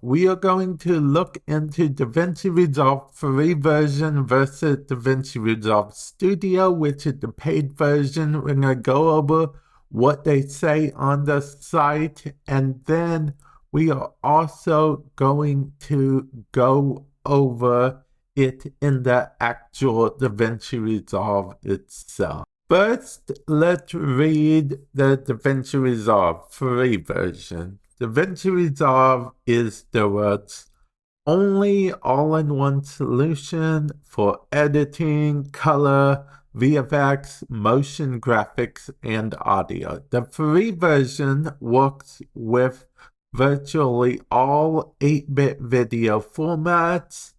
we are going to look into DaVinci Resolve free version versus DaVinci Resolve Studio, which is the paid version. We're going to go over what they say on the site, and then we are also going to go over it in the actual DaVinci Resolve itself. First, let's read the DaVinci Resolve free version. DaVinci Resolve is the world's only all-in-one solution for editing, color, VFX, motion graphics, and audio. The free version works with virtually all 8-bit video formats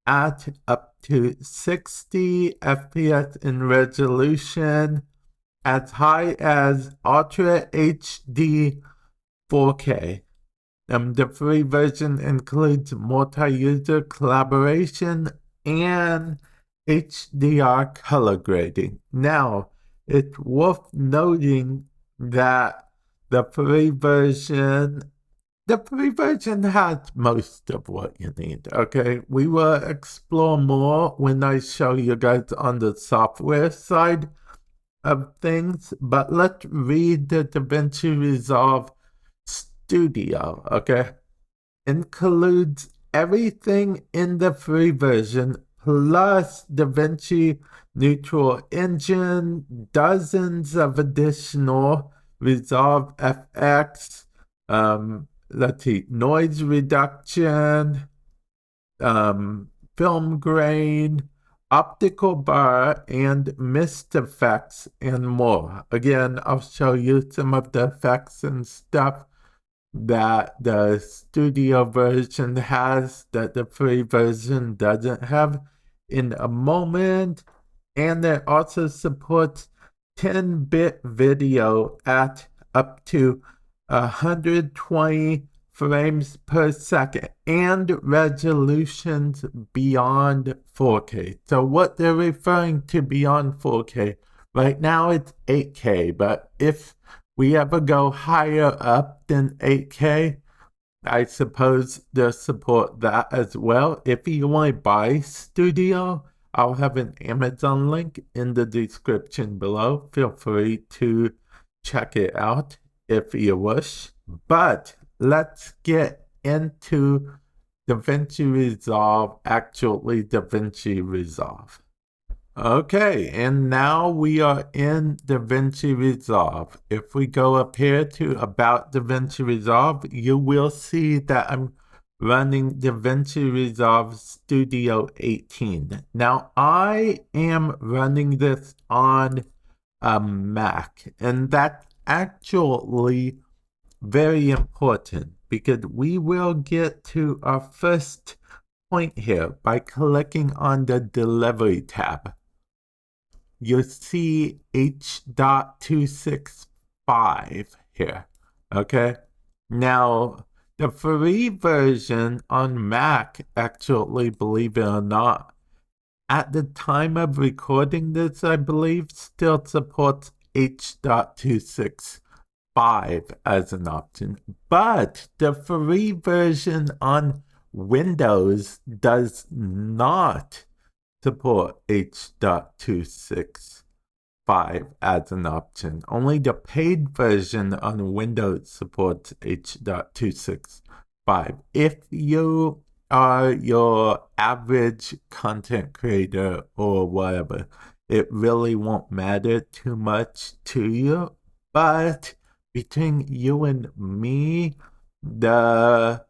at up to 60 FPS in resolution, as high as Ultra HD 4K. The free version includes multi-user collaboration and HDR color grading. Now, it's worth noting that the free version has most of what you need, okay? We will explore more when I show you guys on the software side of things, but let's read the DaVinci Resolve Studio, okay? Includes everything in the free version, plus DaVinci Neutral Engine, dozens of additional Resolve FX, let's see, noise reduction, film grain, optical bar, and mist effects, and more. Again, I'll show you some of the effects and stuff that the studio version has that the free version doesn't have in a moment. And it also supports 10-bit video at up to 120 frames per second and resolutions beyond 4K. So what they're referring to beyond 4K, right now it's 8K, but if we ever go higher up than 8K, I suppose they'll support that as well. If you want to buy Studio, I'll have an Amazon link in the description below. Feel free to check it out if you wish. But let's get into DaVinci Resolve, actually DaVinci Resolve. Okay, and now we are in DaVinci Resolve. If we go up here to About DaVinci Resolve, you will see that I'm running DaVinci Resolve Studio 18. Now, I am running this on a Mac, and that's actually very important because we will get to our first point here by clicking on the Delivery tab. You'll see H.265 here, okay? Now, the free version on Mac, actually, believe it or not, at the time of recording this, I believe, still supports H.265 as an option. But the free version on Windows does not support H.265 as an option. Only the paid version on Windows supports H.265. If you are your average content creator or whatever, it really won't matter too much to you. But between you and me, the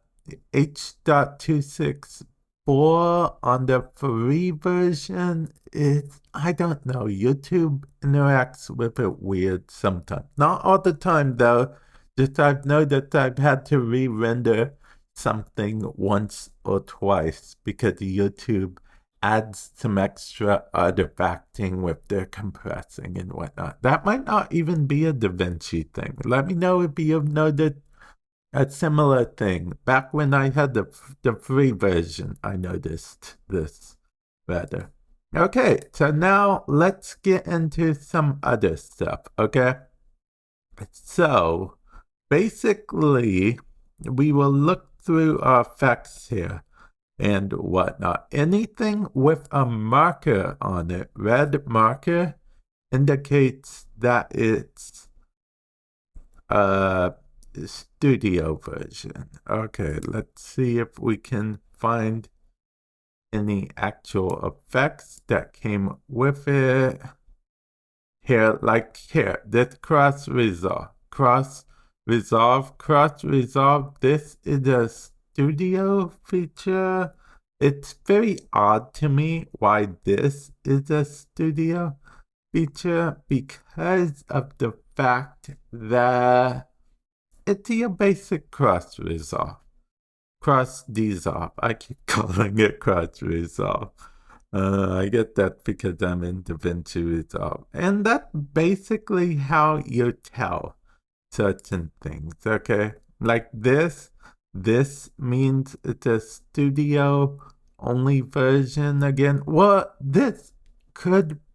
H.264 on the free version is, I don't know, YouTube interacts with it weird sometimes. Not all the time though, just I've noticed I've had to re-render something once or twice because YouTube adds some extra artifacting with their compressing and whatnot. That might not even be a DaVinci thing. Let me know if you've noticed a similar thing. Back when I had the free version, I noticed this better. Okay, so now let's get into some other stuff, okay? So, basically, we will look through our effects here and whatnot. Anything with a marker on it, red marker, indicates that it's a studio version. Okay, let's see if we can find any actual effects that came with it. Here, like here, this cross resolve, this is a studio feature. It's very odd to me why this is a studio feature because of the fact that it's your basic cross dissolve. I keep calling it cross resolve. I get that because I'm in DaVinci Resolve. And that's basically how you tell certain things, okay? Like this means it's a studio only version again. Well,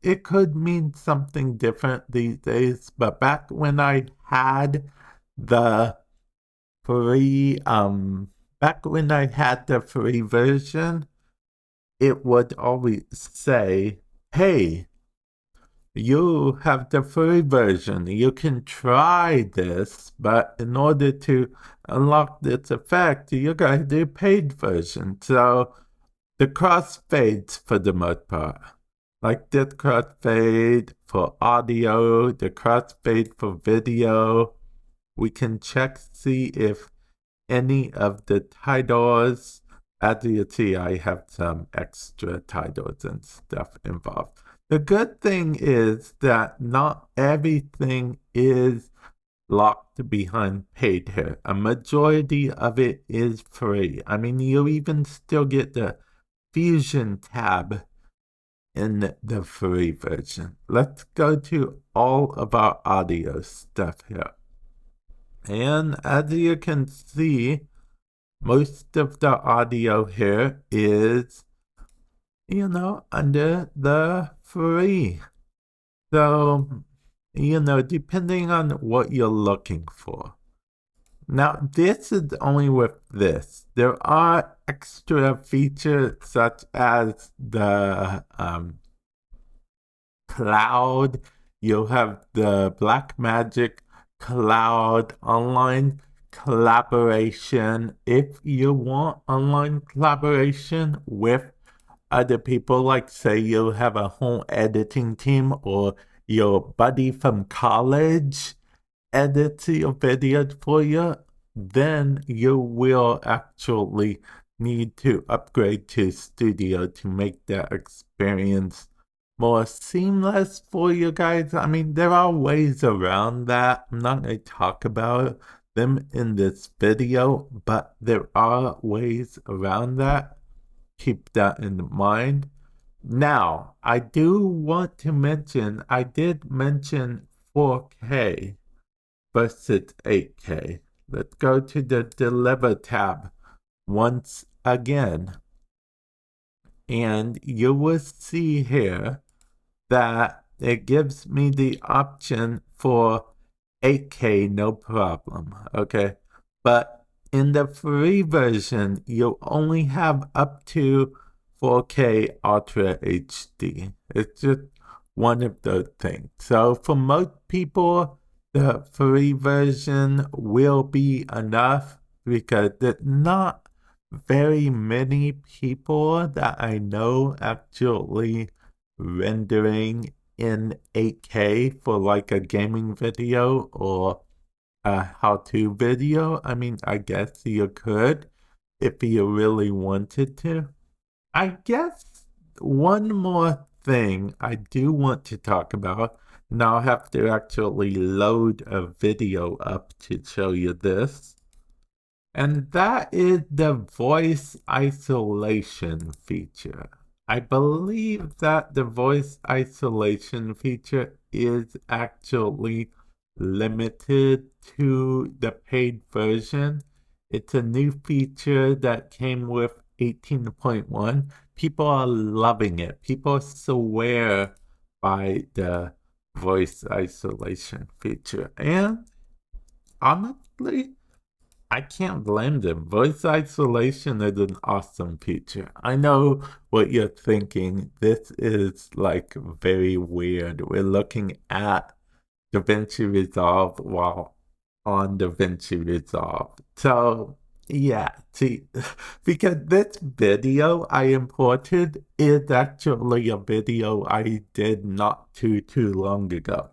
it could mean something different these days, but back when I had the free version, it would always say, hey, you have the free version. You can try this, but in order to unlock this effect, you gotta do paid version. So the crossfades for the most part. Like this crossfade for audio, the crossfade for video. We can check, see if any of the titles. As you see, I have some extra titles and stuff involved. The good thing is that not everything is locked behind paid here. A majority of it is free. I mean, you even still get the Fusion tab in the free version. Let's go to all of our audio stuff here. And as you can see, most of the audio here is, under the free. So, depending on what you're looking for. Now, this is only with this. There are extra features such as the cloud. You'll have the Blackmagic Cloud online collaboration. If you want online collaboration with other people, like say you have a home editing team or your buddy from college edits your videos for you, then you will actually need to upgrade to Studio to make that experience more seamless for you guys. I mean, there are ways around that. I'm not going to talk about them in this video, but there are ways around that. Keep that in mind. Now, I do want to mention, I did mention 4K versus 8K. Let's go to the Deliver tab once again. And you will see here that it gives me the option for 8K, no problem, okay? But in the free version, you only have up to 4K Ultra HD. It's just one of those things. So for most people, the free version will be enough because there's not very many people that I know actually rendering in 8K for like a gaming video or a how-to video. I mean, I guess you could if you really wanted to. I guess one more thing I do want to talk about, and I'll have to actually load a video up to show you this, and that is the voice isolation feature. I believe that the voice isolation feature is actually limited to the paid version. It's a new feature that came with 18.1. People are loving it. People swear by the voice isolation feature. And honestly, I can't blame them. Voice isolation is an awesome feature. I know what you're thinking. This is like very weird. We're looking at DaVinci Resolve while on DaVinci Resolve. So, yeah, see, because this video I imported is actually a video I did not too long ago.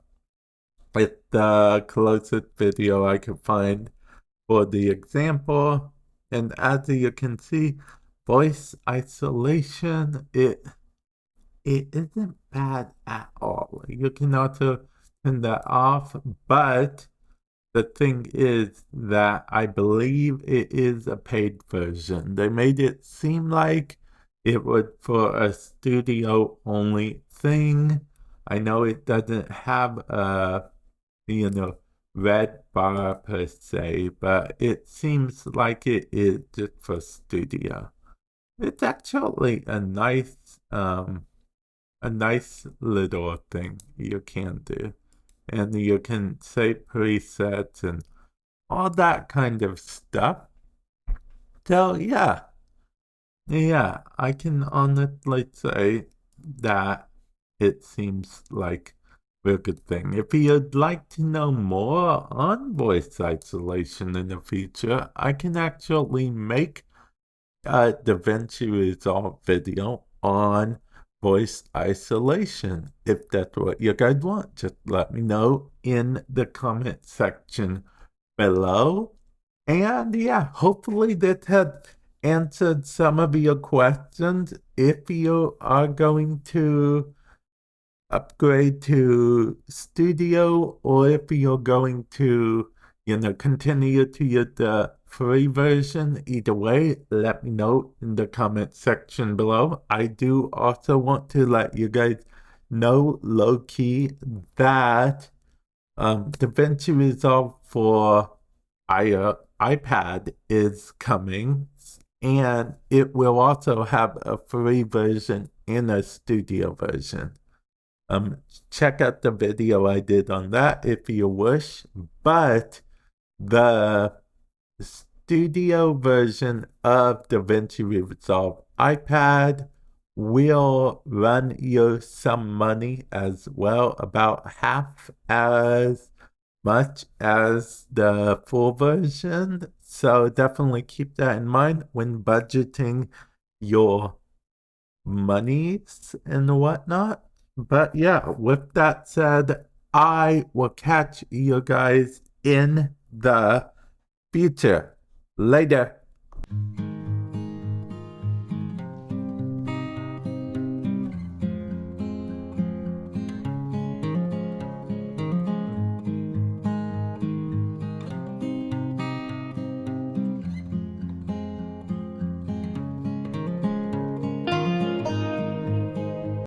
It's the closest video I could find for the example. And as you can see, voice isolation, it isn't bad at all. You can also turn that off, but the thing is that I believe it is a paid version. They made it seem like it was for a studio only thing. I know it doesn't have a, red bar per se, but it seems like it is just for studio. It's actually a nice little thing you can do. And you can save presets and all that kind of stuff. So yeah, I can honestly say that it seems like a good thing. If you'd like to know more on voice isolation in the future, I can actually make a DaVinci Resolve video on voice isolation. If that's what you guys want, just let me know in the comment section below. And yeah, hopefully that had answered some of your questions. If you are going to upgrade to Studio, or if you're going to, continue to use the free version, either way, let me know in the comment section below. I do also want to let you guys know low-key that DaVinci Resolve for iPad is coming, and it will also have a free version and a studio version. Check out the video I did on that if you wish, but the studio version of DaVinci Resolve iPad will run you some money as well, about half as much as the full version. So definitely keep that in mind when budgeting your monies and whatnot. But yeah, with that said, I will catch you guys in the future. Later.